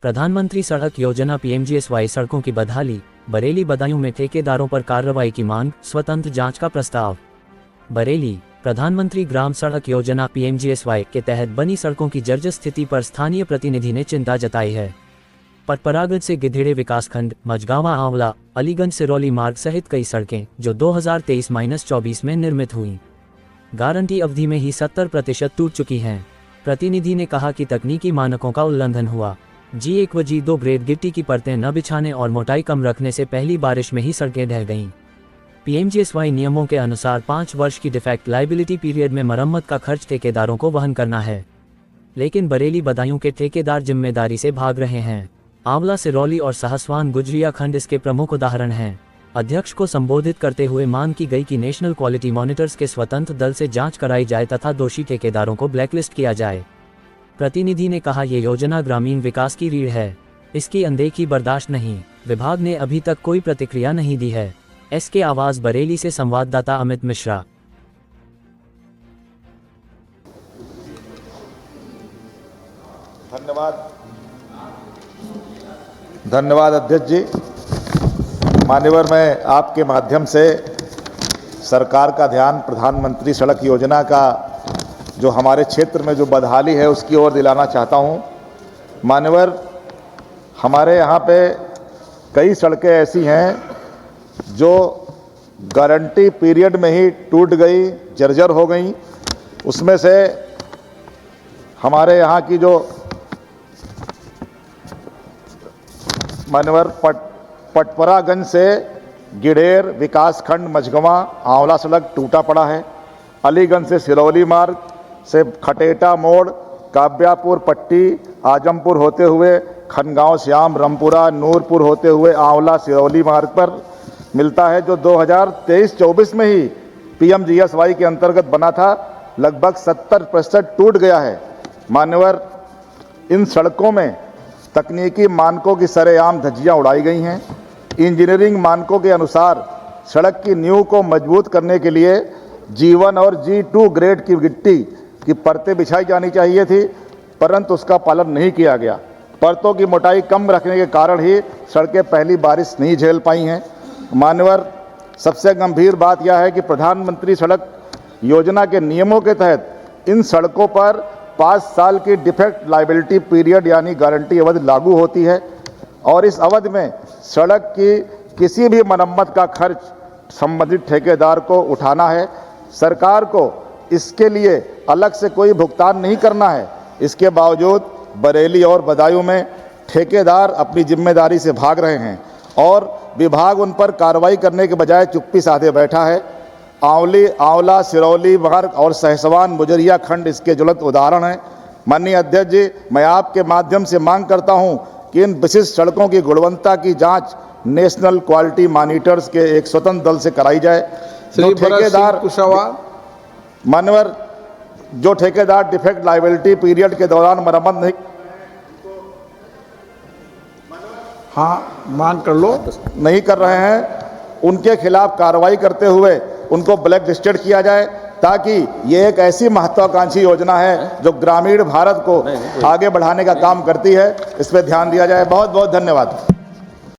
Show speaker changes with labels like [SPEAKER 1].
[SPEAKER 1] प्रधानमंत्री सड़क योजना पीएमजीएसवाई सड़कों की बदहाली, बरेली बदायूं में ठेकेदारों पर कार्रवाई की मांग, स्वतंत्र जांच का प्रस्ताव। बरेली, प्रधानमंत्री ग्राम सड़क योजना पीएमजीएसवाई के तहत बनी सड़कों की जर्जर स्थिति पर स्थानीय प्रतिनिधि ने चिंता जताई है। पटपरागढ़ से गिधेड़े विकासखंड, मझगावा आंवला, अलीगंज सिरौली मार्ग सहित कई सड़कें जो 2023-24 में निर्मित हुई, गारंटी अवधि में ही 70% टूट चुकी हैं। प्रतिनिधि ने कहा कि तकनीकी मानकों का उल्लंघन हुआ। G1 व G2 ग्रेड गिट्टी की परतें न बिछाने और मोटाई कम रखने से पहली बारिश में ही सड़कें ढह गईं। पीएमजीएसवाई नियमों के अनुसार 5 वर्ष की डिफेक्ट लायबिलिटी पीरियड में मरम्मत का खर्च ठेकेदारों को वहन करना है, लेकिन बरेली बदायूं के ठेकेदार जिम्मेदारी से भाग रहे हैं। आंवला सिरौली और सहसवान गुजरिया खंड इसके प्रमुख उदाहरण हैं। अध्यक्ष को संबोधित करते हुए मांग की गई कि नेशनल क्वालिटी मॉनिटर्स के स्वतंत्र दल से जांच कराई जाए तथा दोषी ठेकेदारों को ब्लैकलिस्ट किया जाए। प्रतिनिधि ने कहा, ये योजना ग्रामीण विकास की रीढ़ है, इसकी अनदेखी बर्दाश्त नहीं। विभाग ने अभी तक कोई प्रतिक्रिया नहीं दी है। एसके आवाज बरेली से संवाददाता अमित मिश्रा।
[SPEAKER 2] धन्यवाद अध्यक्ष जी। मान्यवर, मैं आपके माध्यम से सरकार का ध्यान प्रधानमंत्री सड़क योजना का जो हमारे क्षेत्र में जो बदहाली है उसकी ओर दिलाना चाहता हूं। मान्यवर, हमारे यहाँ पे कई सड़कें ऐसी हैं जो गारंटी पीरियड में ही टूट गई, जर्जर हो गई। उसमें से हमारे यहाँ की जो मान्यवर पटपरागंज से गिढ़ेर विकासखंड मझगवा आंवला सड़क टूटा पड़ा है। अलीगंज से सिरौली मार्ग से खटेटा मोड़, काव्यापुर पट्टी, आजमपुर होते हुए खनगांव श्याम, रामपुरा, नूरपुर होते हुए आंवला सिरौली मार्ग पर मिलता है, जो 2023-24 में ही पीएमजीएसवाई के अंतर्गत बना था। लगभग 70% टूट गया है। मान्यवर, इन सड़कों में तकनीकी मानकों की सरेआम धज्जियां उड़ाई गई हैं। इंजीनियरिंग मानकों के अनुसार सड़क की नींव को मजबूत करने के लिए G1 और G2 ग्रेड की गिट्टी की परतें बिछाई जानी चाहिए थी, परंतु उसका पालन नहीं किया गया। परतों की मोटाई कम रखने के कारण ही सड़कें पहली बारिश नहीं झेल पाई हैं। मान्यवर, सबसे गंभीर बात यह है कि प्रधानमंत्री सड़क योजना के नियमों के तहत इन सड़कों पर 5 साल की डिफेक्ट लायबिलिटी पीरियड यानी गारंटी अवधि लागू होती है और इस अवधि में सड़क की किसी भी मरम्मत का खर्च संबंधित ठेकेदार को उठाना है। सरकार को इसके लिए अलग से कोई भुगतान नहीं करना है। इसके बावजूद बरेली और बदायूं में ठेकेदार अपनी जिम्मेदारी से भाग रहे हैं और विभाग उन पर कार्रवाई करने के बजाय चुप्पी साधे बैठा है। आंवला सिरौली मार्ग और सहसवान गुजरिया खंड इसके ज्वलंत उदाहरण हैं। माननीय अध्यक्ष जी, मैं आपके माध्यम से मांग करता हूं कि इन विशिष्ट सड़कों की गुणवत्ता की जांच नेशनल क्वालिटी मॉनिटर्स के एक स्वतंत्र दल से कराई जाए। जो ठेकेदार मान्यवर, जो ठेकेदार डिफेक्ट लायबिलिटी पीरियड के दौरान मरम्मत नहीं,
[SPEAKER 3] मांग कर लो,
[SPEAKER 2] नहीं कर रहे हैं, उनके खिलाफ कार्रवाई करते हुए उनको ब्लैक लिस्टेड किया जाए, ताकि ये एक ऐसी महत्वाकांक्षी योजना है जो ग्रामीण भारत को आगे बढ़ाने का काम करती है। इस पर ध्यान दिया जाए। बहुत बहुत धन्यवाद।